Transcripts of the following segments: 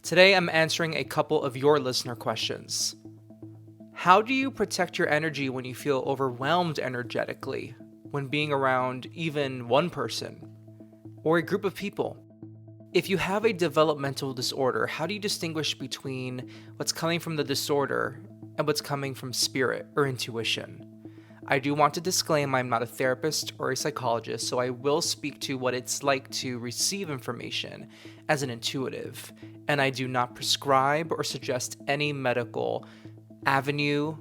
Today I'm answering a couple of your listener questions. How do you protect your energy when you feel overwhelmed energetically when being around even one person or a group of people? If you have a developmental disorder, how do you distinguish between what's coming from the disorder and what's coming from spirit or intuition? I do want to disclaim I'm not a therapist or a psychologist, so I will speak to what it's like to receive information as an intuitive, and I do not prescribe or suggest any medical avenue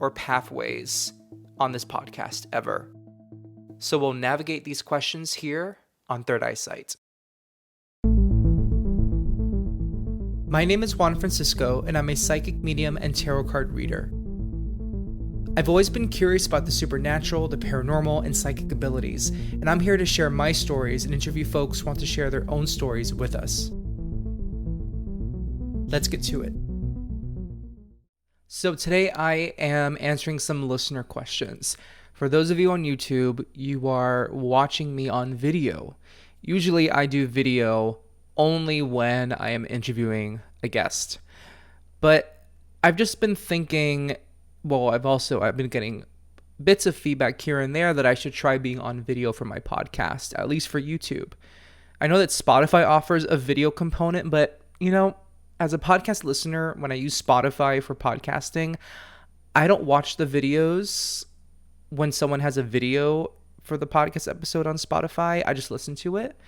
or pathways on this podcast ever. So we'll navigate these questions here on Third Eyesight. My name is Juan Francisco, and I'm a psychic medium and tarot card reader. I've always been curious about the supernatural, the paranormal, and psychic abilities, and I'm here to share my stories and interview folks who want to share their own stories with us. Let's get to it. So today I am answering some listener questions. For those of you on YouTube, you are watching me on video. Usually I do video only when I am interviewing a guest. But I've just been thinking, I've been getting bits of feedback here and there that I should try being on video for my podcast, at least for YouTube. I know that Spotify offers a video component, but as a podcast listener, when I use Spotify for podcasting, I don't watch the videos when someone has a video for the podcast episode on Spotify. I just listen to it.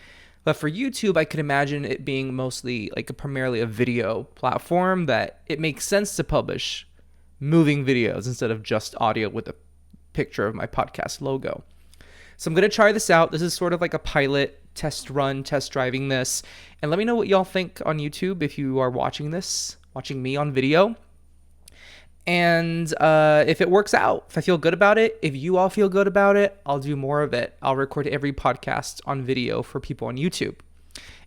But for YouTube, I could imagine it being mostly primarily a video platform that it makes sense to publish moving videos instead of just audio with a picture of my podcast logo. So I'm going to try this out. This is sort of like a pilot test run, test driving this. And let me know what y'all think on YouTube if you are watching me on video. And if it works out, if I feel good about it, if you all feel good about it, I'll do more of it. I'll record every podcast on video for people on YouTube.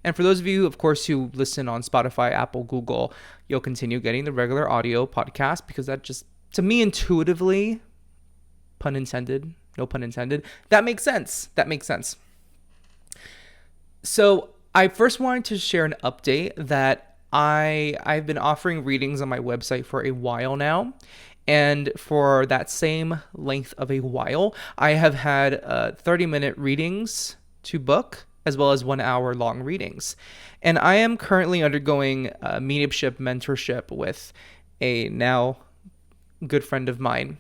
And for those of you, of course, who listen on Spotify, Apple, Google, you'll continue getting the regular audio podcast because that just, to me, intuitively, pun intended, no pun intended, that makes sense. So I first wanted to share an update that I've been offering readings on my website for a while now. And for that same length of a while, I have had 30-minute readings to book, as well as 1 hour long readings. And I am currently undergoing mediumship mentorship with a now good friend of mine.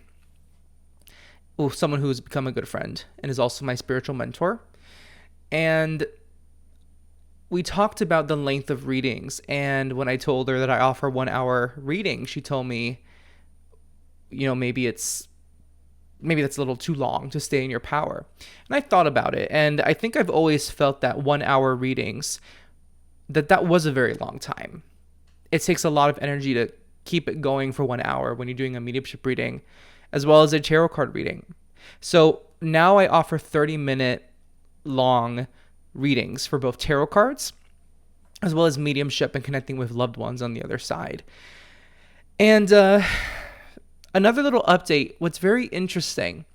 Someone who has become a good friend and is also my spiritual mentor. And we talked about the length of readings. And when I told her that I offer 1 hour reading, she told me, maybe that's a little too long to stay in your power. And I thought about it. And I think I've always felt that 1 hour readings, that was a very long time. It takes a lot of energy to keep it going for 1 hour when you're doing a mediumship reading, as well as a tarot card reading. So now I offer 30-minute long readings for both tarot cards, as well as mediumship and connecting with loved ones on the other side. And another little update, what's very interesting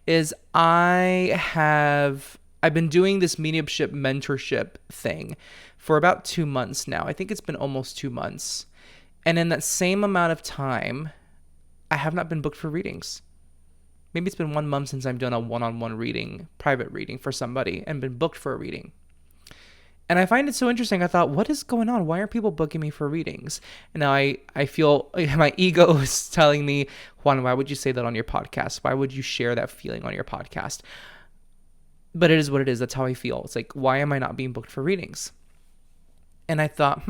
is I've been doing this mediumship mentorship thing for about 2 months now. I think it's been almost 2 months. And in that same amount of time, I have not been booked for readings. Maybe it's been 1 month since I've done a one-on-one reading, private reading for somebody and been booked for a reading. And I find it so interesting. I thought, what is going on? Why are people booking me for readings? And now I feel my ego is telling me, Juan, why would you say that on your podcast? Why would you share that feeling on your podcast? But it is what it is. That's how I feel. It's like, why am I not being booked for readings? And I thought,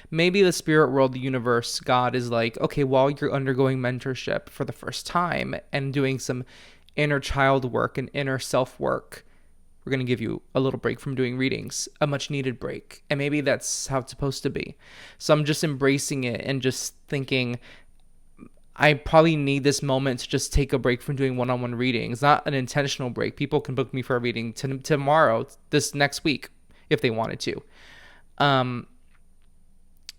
maybe the spirit world, the universe, God is like, okay, while you're undergoing mentorship for the first time and doing some inner child work and inner self work, we're going to give you a little break from doing readings, a much needed break. And maybe that's how it's supposed to be. So I'm just embracing it and just thinking, I probably need this moment to just take a break from doing one-on-one readings, not an intentional break. People can book me for a reading tomorrow, this next week, if they wanted to.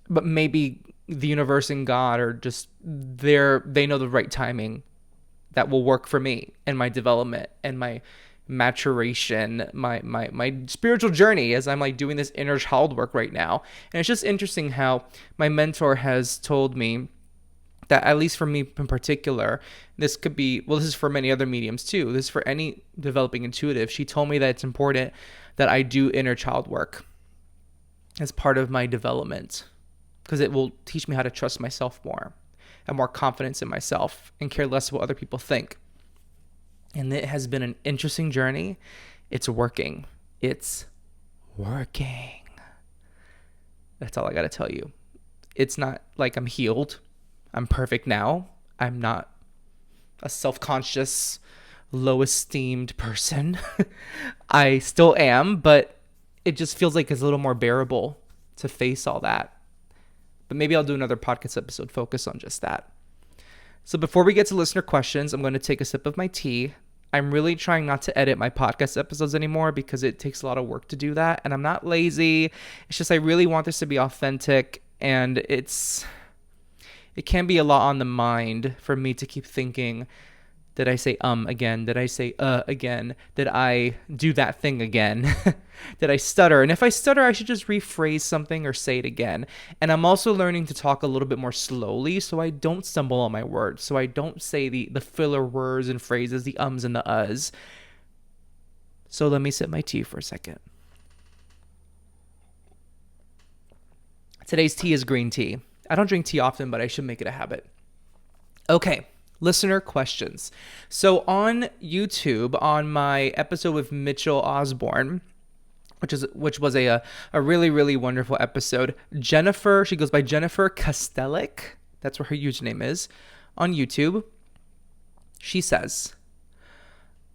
But maybe the universe and God are just they know the right timing that will work for me and my development and my maturation, my spiritual journey as I'm like doing this inner child work right now. And it's just interesting how my mentor has told me that, at least for me in particular, this could be, well, this is for many other mediums too. This is for any developing intuitive. She told me that it's important that I do inner child work as part of my development, because it will teach me how to trust myself more, have more confidence in myself, and care less what other people think. And it has been an interesting journey. It's working. It's working. That's all I got to tell you. It's not like I'm healed. I'm perfect now. I'm not a self-conscious, low-esteemed person. I still am, but it just feels like it's a little more bearable to face all that. But maybe I'll do another podcast episode focus on just that. So before we get to listener questions, I'm going to take a sip of my tea. I'm really trying not to edit my podcast episodes anymore because it takes a lot of work to do that. And I'm not lazy. It's just I really want this to be authentic. And it can be a lot on the mind for me to keep thinking, did I say again? Did I say again? Did I do that thing again? Did I stutter? And if I stutter, I should just rephrase something or say it again. And I'm also learning to talk a little bit more slowly so I don't stumble on my words, so I don't say the filler words and phrases, the ums and the uhs. So let me sip my tea for a second. Today's tea is green tea. I don't drink tea often, but I should make it a habit. Okay. Listener questions. So on YouTube, on my episode with Mitchell Osborne, which was a really, really wonderful episode, Jennifer, she goes by Jennifer Kostelic, that's where her username is, on YouTube. She says,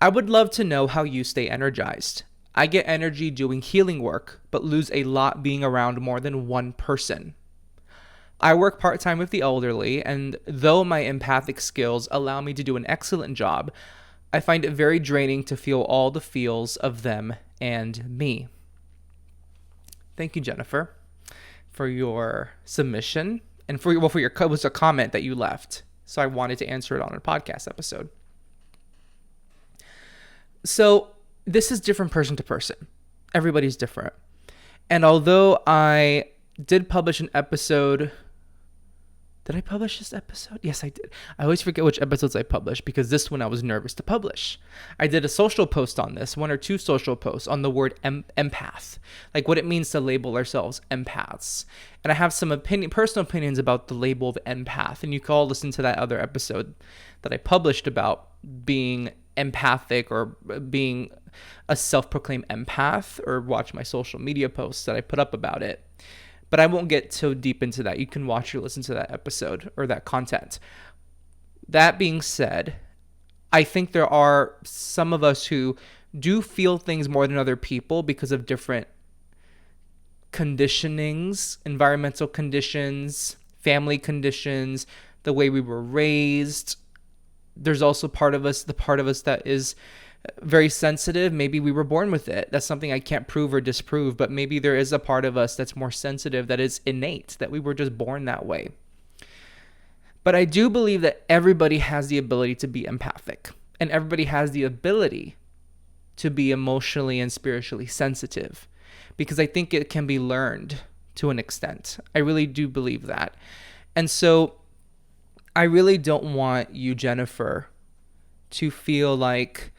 I would love to know how you stay energized. I get energy doing healing work, but lose a lot being around more than one person. I work part-time with the elderly, and though my empathic skills allow me to do an excellent job, I find it very draining to feel all the feels of them and me. Thank you, Jennifer, for your submission and for your it was a comment that you left. So I wanted to answer it on a podcast episode. So this is different person to person. Everybody's different. And although I did publish an episode... Did I publish this episode? Yes, I did. I always forget which episodes I published because this one I was nervous to publish. I did a social post on this, 1 or 2 social posts on the word empath, like what it means to label ourselves empaths. And I have some personal opinions about the label of empath, and you can all listen to that other episode that I published about being empathic or being a self-proclaimed empath, or watch my social media posts that I put up about it. But I won't get so deep into that. You can watch or listen to that episode or that content. That being said, I think there are some of us who do feel things more than other people because of different conditionings, environmental conditions, family conditions, the way we were raised. There's also the part of us that is very sensitive. Maybe we were born with it. That's something I can't prove or disprove, but maybe there is a part of us that's more sensitive, that is innate, that we were just born that way. But I do believe that everybody has the ability to be empathic, and everybody has the ability to be emotionally and spiritually sensitive, because I think it can be learned to an extent. I really do believe that. And so I really don't want you, Jennifer, to feel like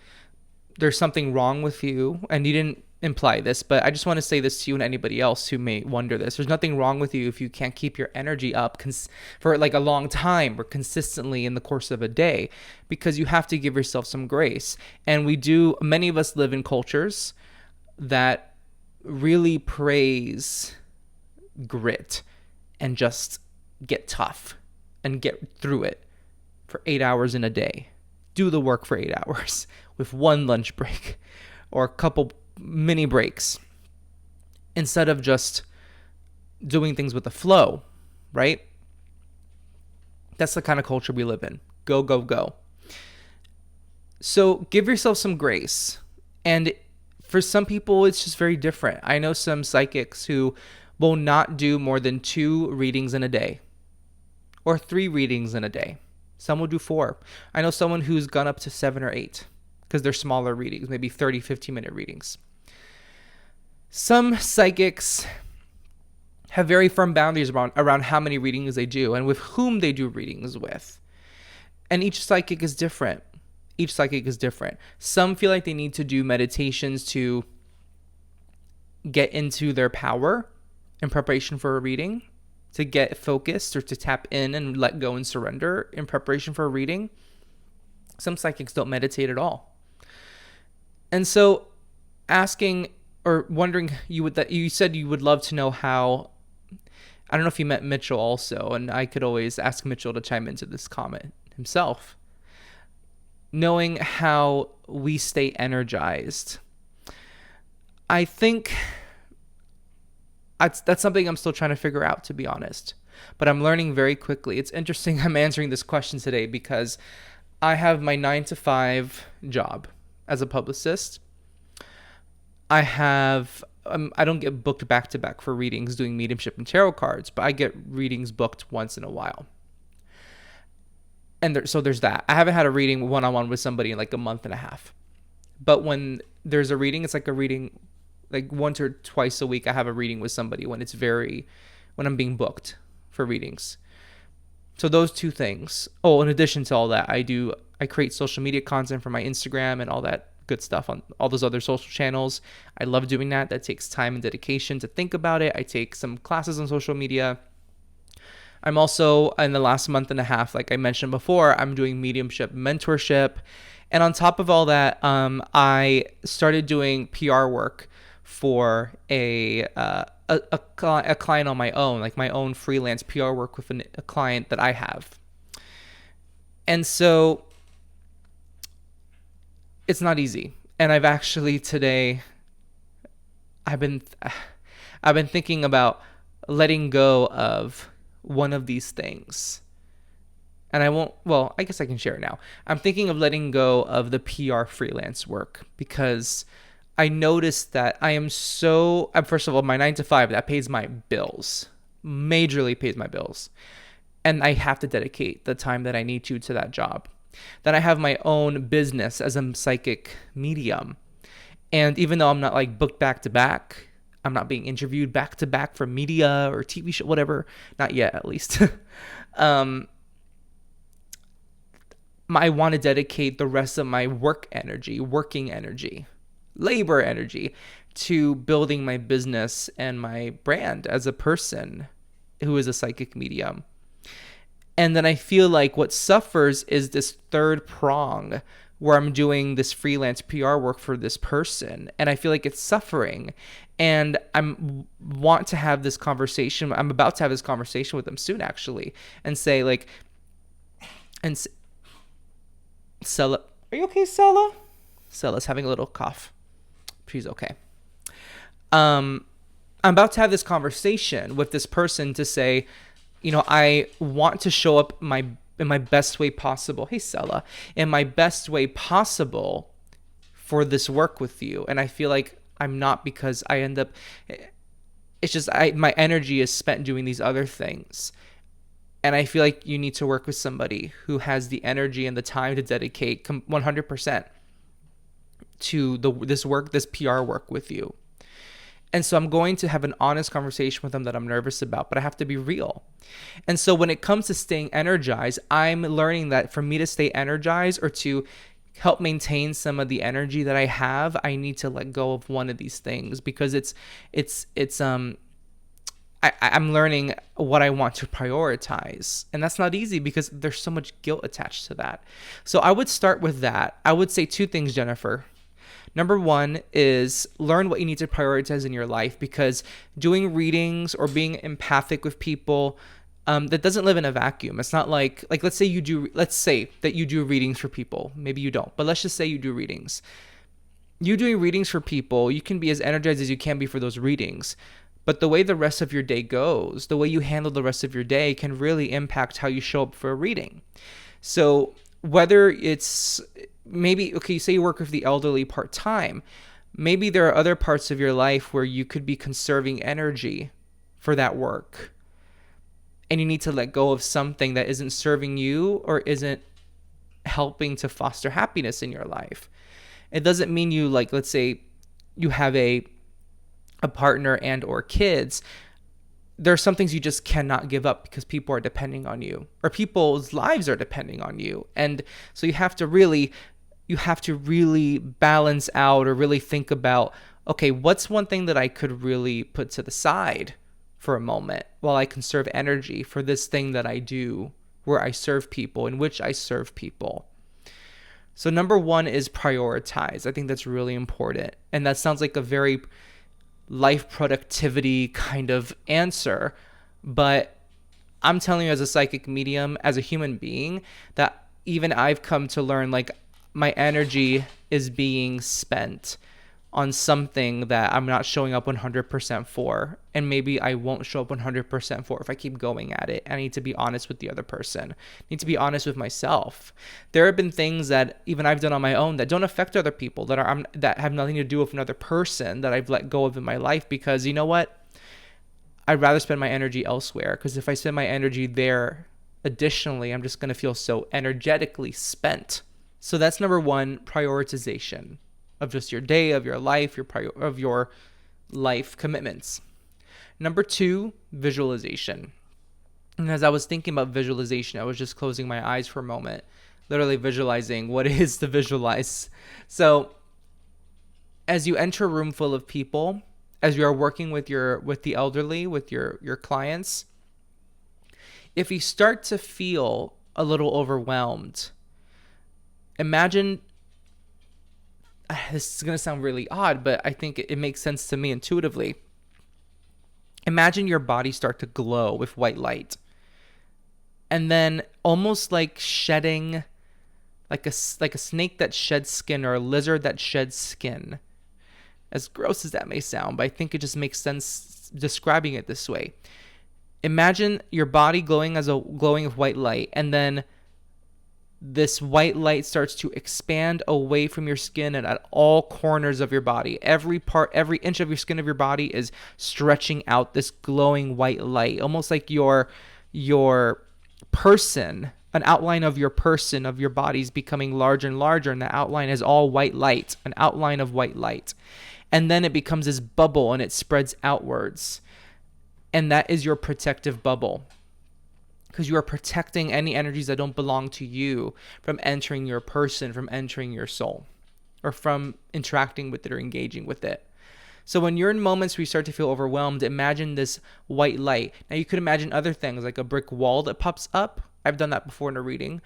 there's something wrong with you. And you didn't imply this, but I just want to say this to you and anybody else who may wonder this. There's nothing wrong with you if you can't keep your energy up for like a long time or consistently in the course of a day, because you have to give yourself some grace. And many of us live in cultures that really praise grit and just get tough and get through it for 8 hours in a day. Do the work for 8 hours with one lunch break or a couple mini breaks, instead of just doing things with the flow, right? That's the kind of culture we live in. Go, go, go. So give yourself some grace. And for some people, it's just very different. I know some psychics who will not do more than 2 readings in a day or 3 readings in a day. Some will do 4. I know someone who's gone up to 7 or 8 because they're smaller readings, maybe 30, 15-minute readings. Some psychics have very firm boundaries around how many readings they do and with whom they do readings with. And each psychic is different. Some feel like they need to do meditations to get into their power in preparation for a reading, to get focused or to tap in and let go and surrender in preparation for a reading. Some psychics don't meditate at all. And so asking or wondering, you said you would love to know how, I don't know if you met Mitchell also, and I could always ask Mitchell to chime into this comment himself. Knowing how we stay energized. I think that's something I'm still trying to figure out, to be honest. But I'm learning very quickly. It's interesting I'm answering this question today because I have my 9-to-5 job as a publicist. I don't get booked back to back for readings doing mediumship and tarot cards, but I get readings booked once in a while. And so there's that. I haven't had a reading one-on-one with somebody in like a month and a half. But when there's a reading, it's like a reading, like once or twice a week I have a reading with somebody when I'm being booked for readings. So those two things. Oh, in addition to all that, I create social media content for my Instagram and all that good stuff on all those other social channels. I love doing that. That takes time and dedication to think about it. I take some classes on social media. I'm also, in the last month and a half, like I mentioned before, I'm doing mediumship mentorship. And on top of all that, I started doing PR work for a client on my own, like my own freelance PR work with a client that I have. And so it's not easy. And I've actually today, I've been thinking about letting go of one of these things. And I guess I can share it now. I'm thinking of letting go of the PR freelance work because I noticed that first of all, my 9-to-5, that pays my bills, majorly pays my bills. And I have to dedicate the time that I need to that job. Then I have my own business as a psychic medium. And even though I'm not like booked back to back, I'm not being interviewed back to back for media or TV show, whatever. Not yet, at least. I want to dedicate the rest of my working energy, labor energy to building my business and my brand as a person who is a psychic medium. And then I feel like what suffers is this third prong where I'm doing this freelance PR work for this person. And I feel like it's suffering. And want to have this conversation. I'm about to have this conversation with them soon, actually, and say like, Sella, are you okay, Sella? Sella's having a little cough. She's okay. I'm about to have this conversation with this person to say, I want to show up in my best way possible. Hey, Sella, in my best way possible for this work with you. And I feel like I'm not, because I end up, it's just, my energy is spent doing these other things. And I feel like you need to work with somebody who has the energy and the time to dedicate 100% to this PR work with you. And so I'm going to have an honest conversation with them that I'm nervous about, but I have to be real. And so when it comes to staying energized, I'm learning that for me to stay energized or to help maintain some of the energy that I have, I need to let go of one of these things, because I'm learning what I want to prioritize. And that's not easy because there's so much guilt attached to that. So I would start with that. I would say two things, Jennifer. Number one is learn what you need to prioritize in your life, because doing readings or being empathic with people, that doesn't live in a vacuum. It's not like let's say that you do readings for people. Maybe you don't, but let's just say you do readings. You doing readings for people, you can be as energized as you can be for those readings. But the way the rest of your day goes, the way you handle the rest of your day can really impact how you show up for a reading. So whether it's maybe, okay, say you work with the elderly part-time, maybe there are other parts of your life where you could be conserving energy for that work. And you need to let go of something that isn't serving you or isn't helping to foster happiness in your life. It doesn't mean you, like, let's say you have a partner and or kids. There are some things you just cannot give up because people are depending on you, or people's lives are depending on you. And so you have to really balance out, or really think about, okay, what's one thing that I could really put to the side for a moment while I conserve energy for this thing that I do, where I serve people, in which I serve people. So number one is prioritize. I think that's really important. And that sounds like a very life productivity kind of answer, but I'm telling you, as a psychic medium, as a human being, that even I've come to learn, like, my energy is being spent on something that I'm not showing up 100% for. And maybe I won't show up 100% for if I keep going at it. I need to be honest with the other person. I need to be honest with myself. There have been things that even I've done on my own that don't affect other people, that have nothing to do with another person, that I've let go of in my life, because you know what? I'd rather spend my energy elsewhere, because if I spend my energy there, additionally, I'm just going to feel so energetically spent. So that's number one, prioritization of just your day, of your life, of your life commitments. Number two, visualization. And as I was thinking about visualization, I was just closing my eyes for a moment, literally visualizing what it is to visualize. So as you enter a room full of people, as you are working with the elderly, with your clients, if you start to feel a little overwhelmed, imagine, this is going to sound really odd, but I think it makes sense to me intuitively. Imagine your body start to glow with white light. And then, almost like shedding, like a snake that sheds skin, or a lizard that sheds skin. As gross as that may sound, but I think it just makes sense describing it this way. Imagine your body glowing with white light, and then this white light starts to expand away from your skin and at all corners of your body. Every inch of your skin of your body is stretching out this glowing white light, almost like your person, an outline of your person, of your body, is becoming larger and larger, and the outline is all white light, an outline of white light. And then it becomes this bubble, and it spreads outwards. And that is your protective bubble, because you are protecting any energies that don't belong to you from entering your person, from entering your soul, or from interacting with it or engaging with it. So when you're in moments where you start to feel overwhelmed, imagine this white light. Now you could imagine other things, like a brick wall that pops up. I've done that before in a reading,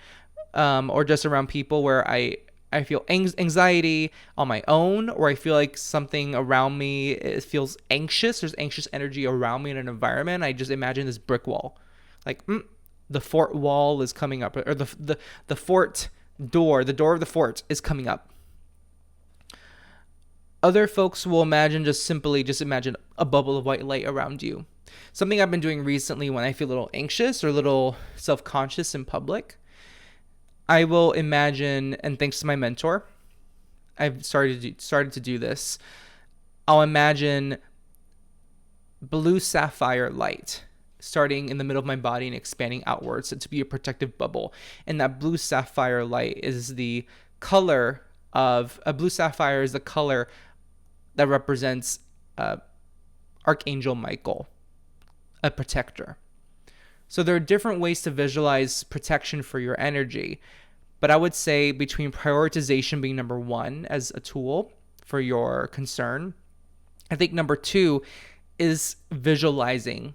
or just around people where I feel anxiety on my own, or I feel like something around me feels anxious. There's anxious energy around me in an environment. I just imagine this brick wall, like the fort wall is coming up, or the fort door, the door of the fort is coming up. Other folks will just imagine a bubble of white light around you. Something I've been doing recently when I feel a little anxious or a little self-conscious in public, I will imagine, and thanks to my mentor, I've started to do this. I'll imagine blue sapphire light starting in the middle of my body and expanding outwards to be a protective bubble. And that blue sapphire light is the color of a blue sapphire is the color that represents Archangel Michael, a protector. So there are different ways to visualize protection for your energy, but I would say between prioritization being number one as a tool for your concern, I think number two is visualizing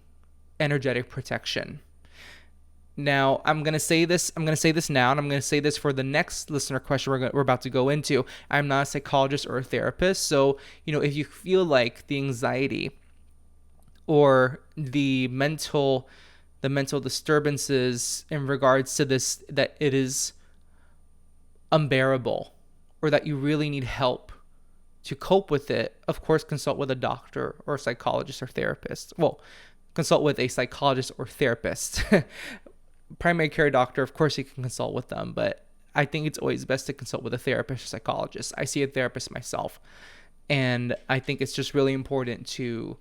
energetic protection. Now, I'm going to say this now, and I'm going to say this for the next listener question we're about to go into. I'm not a psychologist or a therapist, so, if you feel like the anxiety or the mental disturbances in regards to this, that it is unbearable, or that you really need help to cope with it, of course, consult with a doctor or a psychologist or therapist. Well, consult with a psychologist or therapist. Primary care doctor, of course, you can consult with them, but I think it's always best to consult with a therapist or psychologist. I see a therapist myself, and I think it's just really important to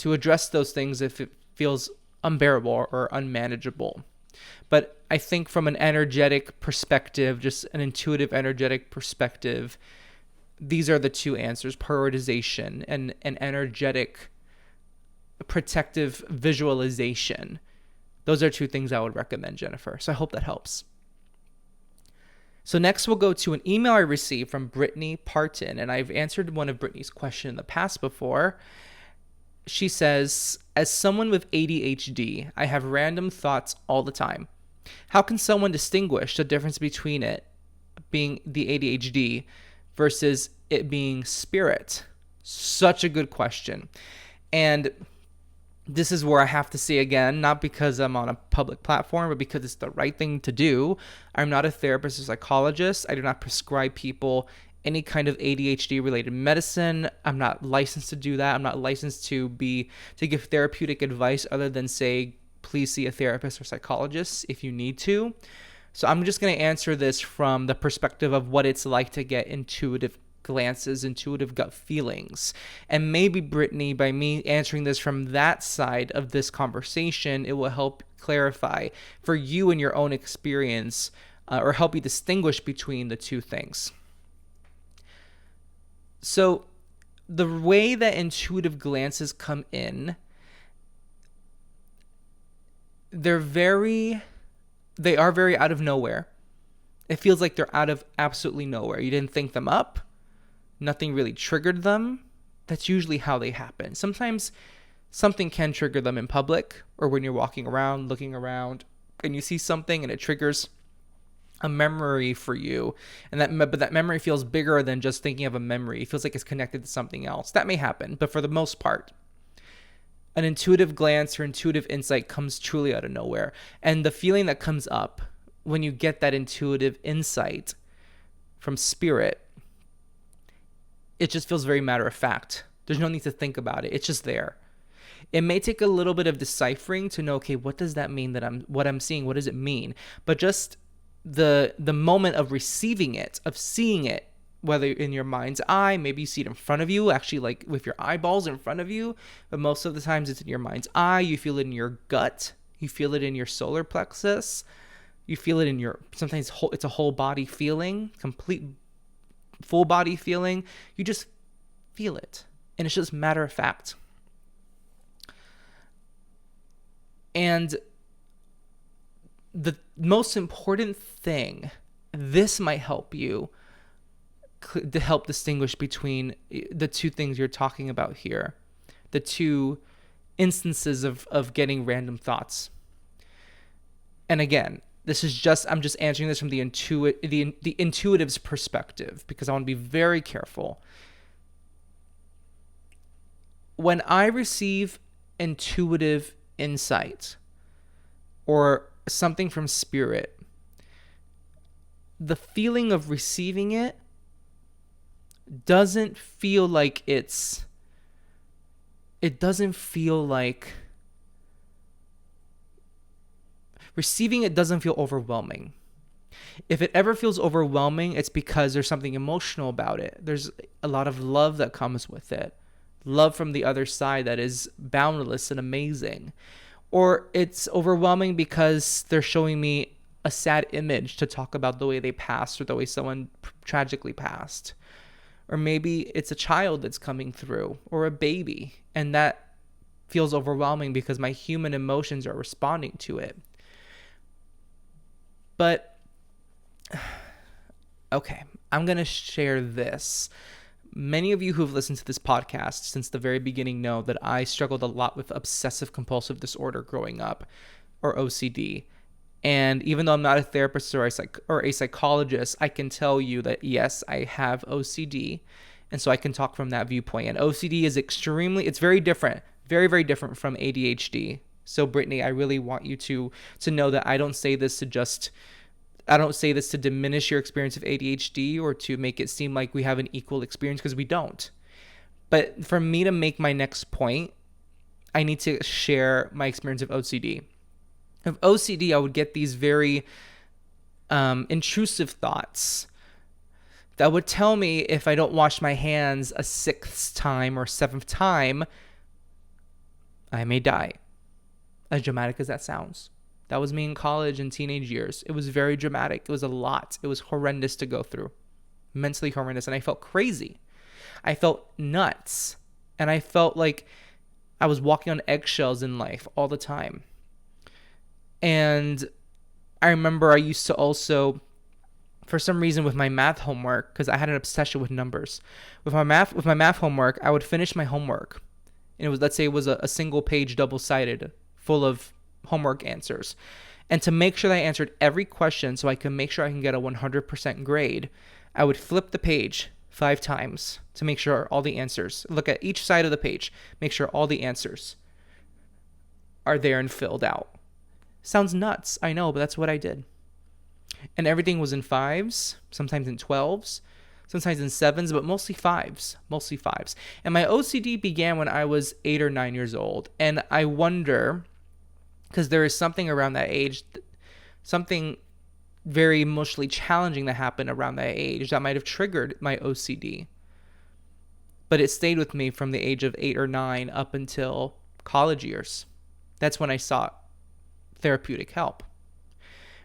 address those things if it feels unbearable or unmanageable. But I think from an energetic perspective, just an intuitive, energetic perspective, these are the two answers: prioritization and an energetic, protective visualization. Those are two things I would recommend, Jennifer. So I hope that helps. So next we'll go to an email I received from Brittany Parton, and I've answered one of Brittany's questions in the past before. She says, as someone with ADHD, I have random thoughts all the time. How can someone distinguish the difference between it being the ADHD versus it being spirit? Such a good question. And this is where I have to say again, not because I'm on a public platform, but because it's the right thing to do. I'm not a therapist or psychologist. I do not prescribe people any kind of ADHD related medicine. I'm not licensed to do that. I'm not licensed to give therapeutic advice other than say, please see a therapist or psychologist if you need to. So I'm just going to answer this from the perspective of what it's like to get intuitive glances, intuitive gut feelings. And maybe, Brittany, by me answering this from that side of this conversation, it will help clarify for you in your own experience, or help you distinguish between the two things. So the way that intuitive glances come in, they are very out of nowhere. It feels like they're out of absolutely nowhere. You didn't think them up. Nothing really triggered them. That's usually how they happen. Sometimes something can trigger them in public, or when you're walking around, looking around, and you see something and it triggers a memory for you. But that memory feels bigger than just thinking of a memory. It feels like it's connected to something else. That may happen, but for the most part, an intuitive glance or intuitive insight comes truly out of nowhere. And the feeling that comes up when you get that intuitive insight from spirit, it just feels very matter of fact. There's no need to think about it. It's just there. It may take a little bit of deciphering to know, okay, what does that mean what I'm seeing? What does it mean? But just the moment of receiving it, of seeing it, whether in your mind's eye, maybe you see it in front of you, actually like with your eyeballs in front of you, but most of the times it's in your mind's eye. You feel it in your gut. You feel it in your solar plexus. You feel it in sometimes it's a whole body feeling, complete full body feeling. You just feel it, and it's just matter of fact. And the most important thing, this might help you to help distinguish between the two things you're talking about here, the two instances of getting random thoughts. And again, I'm just answering this from the intuitive's perspective, because I want to be very careful. When I receive intuitive insight or something from spirit, the feeling of receiving it doesn't feel like receiving it doesn't feel overwhelming. If it ever feels overwhelming, it's because there's something emotional about it. There's a lot of love that comes with it. Love from the other side that is boundless and amazing. Or it's overwhelming because they're showing me a sad image to talk about the way they passed or the way someone tragically passed. Or maybe it's a child that's coming through, or a baby, and that feels overwhelming because my human emotions are responding to it. But, okay, I'm going to share this. Many of you who have listened to this podcast since the very beginning know that I struggled a lot with obsessive compulsive disorder growing up, or OCD. And even though I'm not a therapist or a psychologist, I can tell you that, yes, I have OCD. And so I can talk from that viewpoint. And OCD is it's very different, very, very different from ADHD. So Brittany, I really want you to know that I don't say this to diminish your experience of ADHD or to make it seem like we have an equal experience, because we don't. But for me to make my next point, I need to share my experience of OCD. Of OCD, I would get these very intrusive thoughts that would tell me if I don't wash my hands a 6th time or 7th time, I may die. As dramatic as that sounds. That was me in college and teenage years. It was very dramatic. It was a lot. It was horrendous to go through. Mentally horrendous. And I felt crazy. I felt nuts. And I felt like I was walking on eggshells in life all the time. And I remember I used to also, for some reason with my math homework, because I had an obsession with numbers. With my math homework, I would finish my homework. And it was, let's say it was a single page, double-sided, full of homework answers. And to make sure that I answered every question so I can make sure I can get a 100% grade, I would flip the page 5 times to make sure all the answers, look at each side of the page, make sure all the answers are there and filled out. Sounds nuts, I know, but that's what I did. And everything was in 5s, sometimes in 12s, sometimes in 7s, but mostly 5s. And my OCD began when I was 8 or 9 years old. And I wonder, because there is something around that age, something very emotionally challenging that happened around that age that might have triggered my OCD. But it stayed with me from the age of 8 or 9 up until college years. That's when I sought therapeutic help.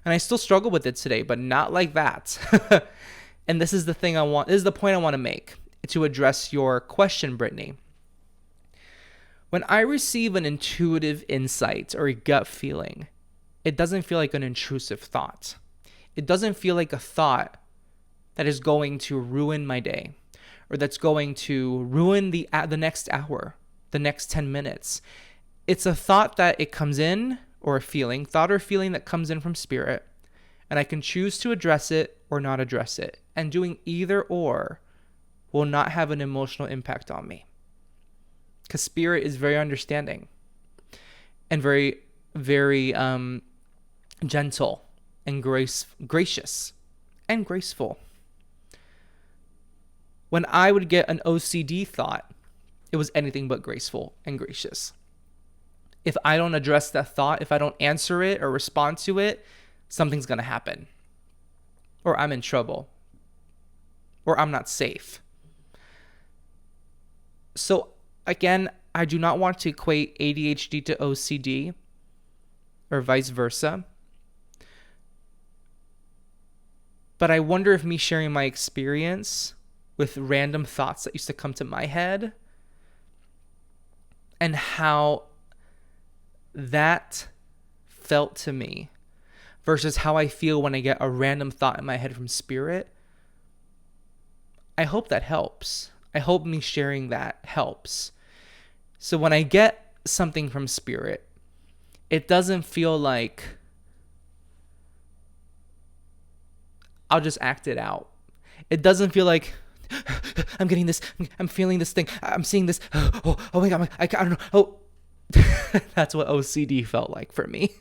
And I still struggle with it today, but not like that. And this is the point I want to make to address your question, Brittany. When I receive an intuitive insight or a gut feeling, it doesn't feel like an intrusive thought. It doesn't feel like a thought that is going to ruin my day or that's going to ruin the next hour, the next 10 minutes. It's a thought that it comes in, or a feeling, thought or feeling that comes in from spirit, and I can choose to address it or not address it. And doing either or will not have an emotional impact on me. Because spirit is very understanding and very, very gentle and gracious and graceful. When I would get an OCD thought, it was anything but graceful and gracious. If I don't address that thought, if I don't answer it or respond to it, something's going to happen. Or I'm in trouble. Or I'm not safe. So again, I do not want to equate ADHD to OCD or vice versa. But I wonder if me sharing my experience with random thoughts that used to come to my head and how that felt to me versus how I feel when I get a random thought in my head from spirit, I hope that helps. I hope me sharing that helps. So when I get something from spirit, it doesn't feel like I'll just act it out. It doesn't feel like I'm getting this, I'm feeling this thing, I'm seeing this, oh my God, I don't know, oh. That's what OCD felt like for me.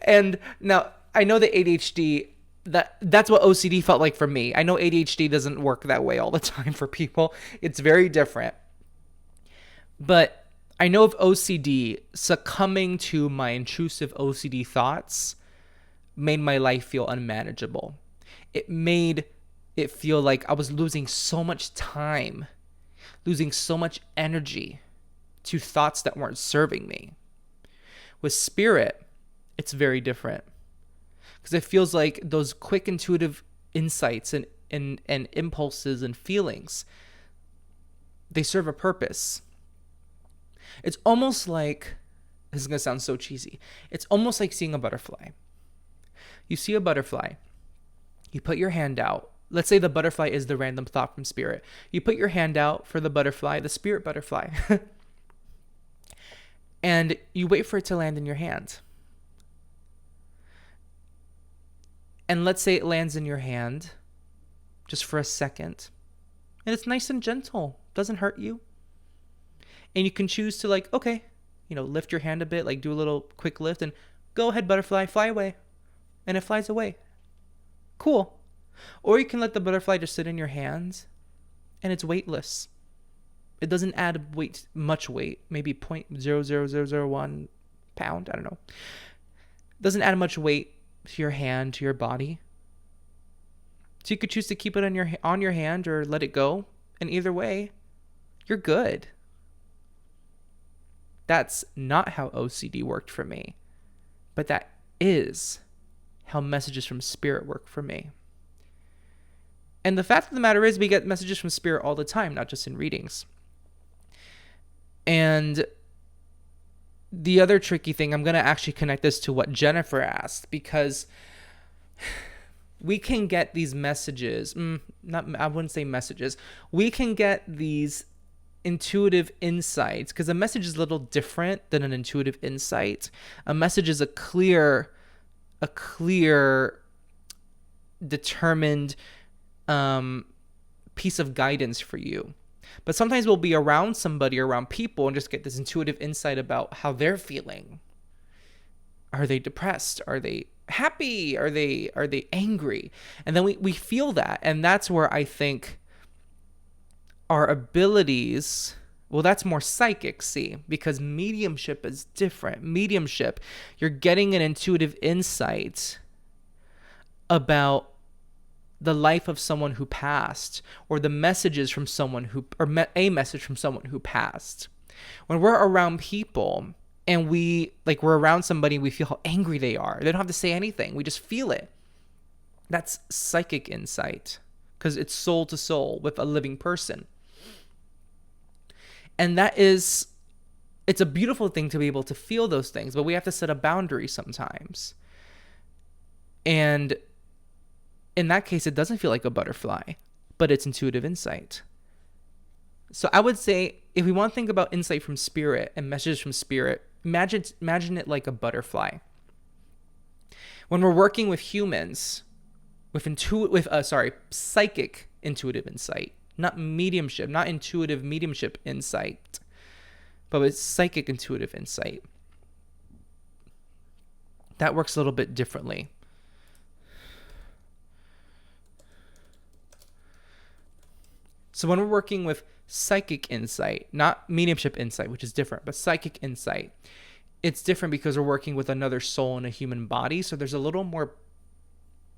And now I know that ADHD, that's what OCD felt like for me. I know ADHD doesn't work that way all the time for people. It's very different. But I know of OCD, succumbing to my intrusive OCD thoughts made my life feel unmanageable. It made it feel like I was losing so much time, losing so much energy to thoughts that weren't serving me. With spirit, it's very different. Because it feels like those quick intuitive insights and impulses and feelings, they serve a purpose. It's almost like, this is going to sound so cheesy, it's almost like seeing a butterfly. You see a butterfly, you put your hand out. Let's say the butterfly is the random thought from spirit. You put your hand out for the butterfly, the spirit butterfly. And you wait for it to land in your hand. And let's say it lands in your hand just for a second. And it's nice and gentle. Doesn't hurt you. And you can choose to okay, lift your hand a bit, do a little quick lift and go ahead, butterfly, fly away. And it flies away. Cool. Or you can let the butterfly just sit in your hands and it's weightless. It doesn't add much weight, maybe 0.00001 pound, I don't know. It doesn't add much weight to your hand, to your body. So you could choose to keep it on your hand or let it go. And either way, you're good. That's not how OCD worked for me. but that is how messages from spirit work for me. And the fact of the matter is, we get messages from spirit all the time, not just in readings. And the other tricky thing, I'm going to actually connect this to what Jennifer asked, because we can get these messages, I wouldn't say messages, we can get these intuitive insights, because a message is a little different than an intuitive insight. A message is a clear, determined piece of guidance for you. But sometimes we'll be around somebody, around people, and just get this intuitive insight about how they're feeling. Are they depressed? Are they happy? Are they angry? And then we feel that. And that's where I think our abilities, well, that's more psychic, see, because mediumship is different. Mediumship, you're getting an intuitive insight about the life of someone who passed, or the messages from someone who, or a message from someone who passed. When we're around people and we're around somebody, we feel how angry they are. They don't have to say anything. We just feel it. That's psychic insight, because it's soul to soul with a living person. And it's a beautiful thing to be able to feel those things, but we have to set a boundary sometimes. And in that case, it doesn't feel like a butterfly, but it's intuitive insight. So I would say, if we want to think about insight from spirit and messages from spirit, imagine it like a butterfly. When we're working with humans, with psychic intuitive insight, not mediumship, not intuitive mediumship insight, but with psychic intuitive insight, that works a little bit differently. So when we're working with psychic insight, not mediumship insight, which is different, but psychic insight, it's different because we're working with another soul in a human body. So there's a little more,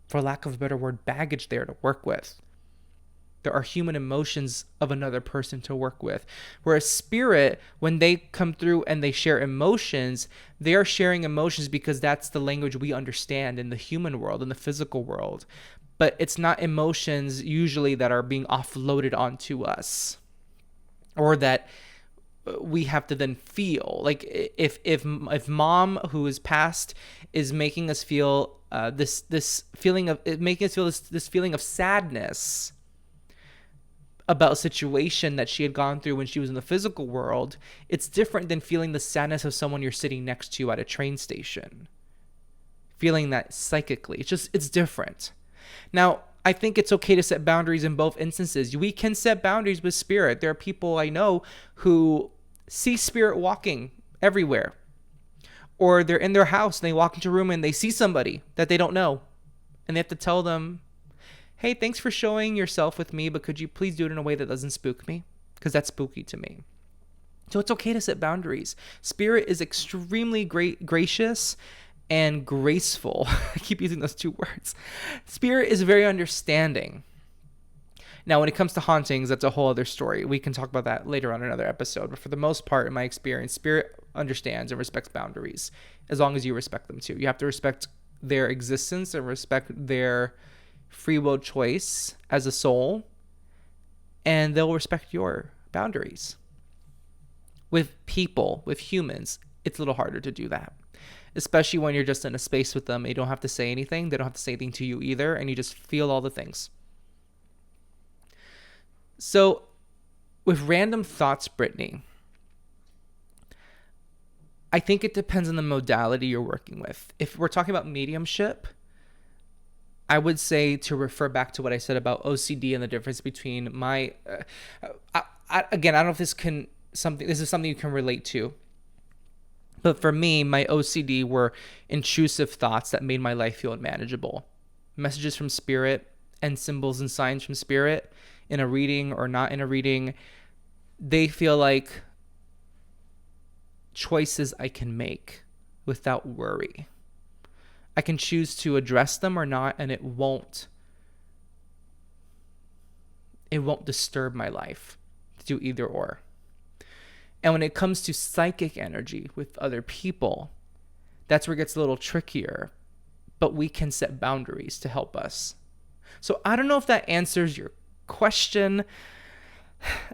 for lack of a better word, baggage there to work with. There are human emotions of another person to work with. Whereas spirit, when they come through and they share emotions, they are sharing emotions because that's the language we understand in the human world, in the physical world. But it's not emotions usually that are being offloaded onto us, or that we have to then feel. Like if mom who is passed is making us feel this feeling of sadness about a situation that she had gone through when she was in the physical world, it's different than feeling the sadness of someone you're sitting next to at a train station. Feeling that psychically, it's different. Now, I think it's okay to set boundaries in both instances. We can set boundaries with spirit. There are people I know who see spirit walking everywhere. Or they're in their house and they walk into a room and they see somebody that they don't know. And they have to tell them, hey, thanks for showing yourself with me, but could you please do it in a way that doesn't spook me? Because that's spooky to me. So it's okay to set boundaries. Spirit is extremely gracious and graceful. I keep using those two words. Spirit is very understanding. Now, when it comes to hauntings, that's a whole other story. We can talk about that later on in another episode. But for the most part, in my experience, spirit understands and respects boundaries, as long as you respect them too. You have to respect their existence and respect their free will choice as a soul, and they'll respect your boundaries. With people, with humans, it's a little harder to do that. Especially when you're just in a space with them. You don't have to say anything. They don't have to say anything to you either. And you just feel all the things. So with random thoughts, Brittany, I think it depends on the modality you're working with. If we're talking about mediumship, I would say to refer back to what I said about OCD and the difference between my... again, I don't know if this is something you can relate to. But for me, my OCD were intrusive thoughts that made my life feel unmanageable. Messages from spirit and symbols and signs from spirit in a reading or not in a reading, they feel like choices I can make without worry. I can choose to address them or not, and it won't disturb my life to do either or. And when it comes to psychic energy with other people, that's where it gets a little trickier, but we can set boundaries to help us. So I don't know if that answers your question,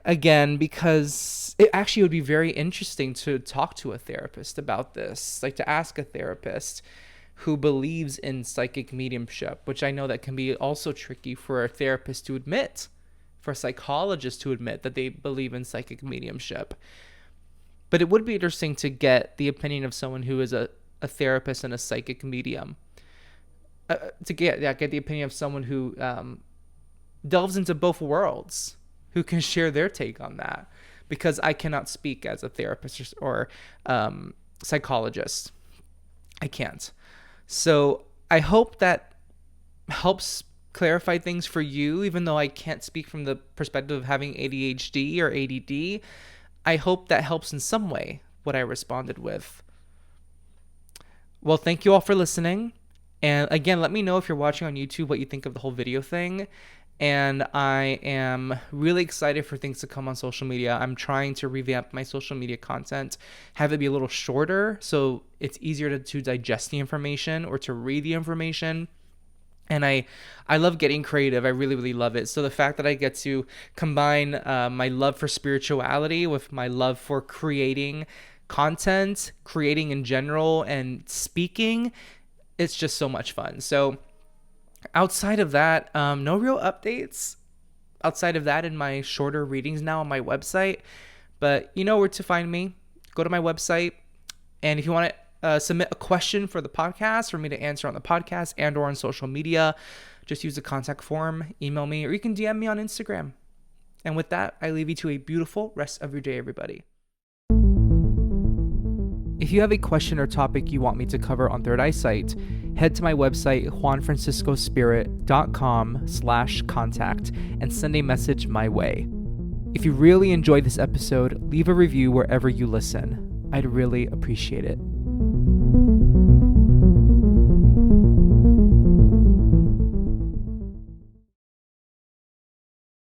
again, because it actually would be very interesting to talk to a therapist about this, like to ask a therapist who believes in psychic mediumship, which I know that can be also tricky for a therapist to admit, for a psychologist to admit that they believe in psychic mediumship. But it would be interesting to get the opinion of someone who is a therapist and a psychic medium. To get the opinion of someone who delves into both worlds, who can share their take on that, because I cannot speak as a therapist or psychologist. I can't. So I hope that helps clarify things for you, even though I can't speak from the perspective of having ADHD or ADD. I hope that helps in some way what I responded with. Well, thank you all for listening. And again, let me know if you're watching on YouTube what you think of the whole video thing. And I am really excited for things to come on social media. I'm trying to revamp my social media content, have it be a little shorter so it's easier to digest the information or to read the information. And I love getting creative. I really, really love it. So the fact that I get to combine my love for spirituality with my love for creating content, creating in general, and speaking, it's just so much fun. So outside of that, no real updates outside of that in my shorter readings now on my website. But you know where to find me. Go to my website. And if you want to submit a question for the podcast for me to answer on the podcast and or on social media, just use the contact form, email me, or you can DM me on Instagram. And with that, I leave you to a beautiful rest of your day, everybody. If you have a question or topic you want me to cover on Third Eyesight, head to my website, juanfranciscospirit.com/contact, and send a message my way. If you really enjoyed this episode, leave a review wherever you listen. I'd really appreciate it.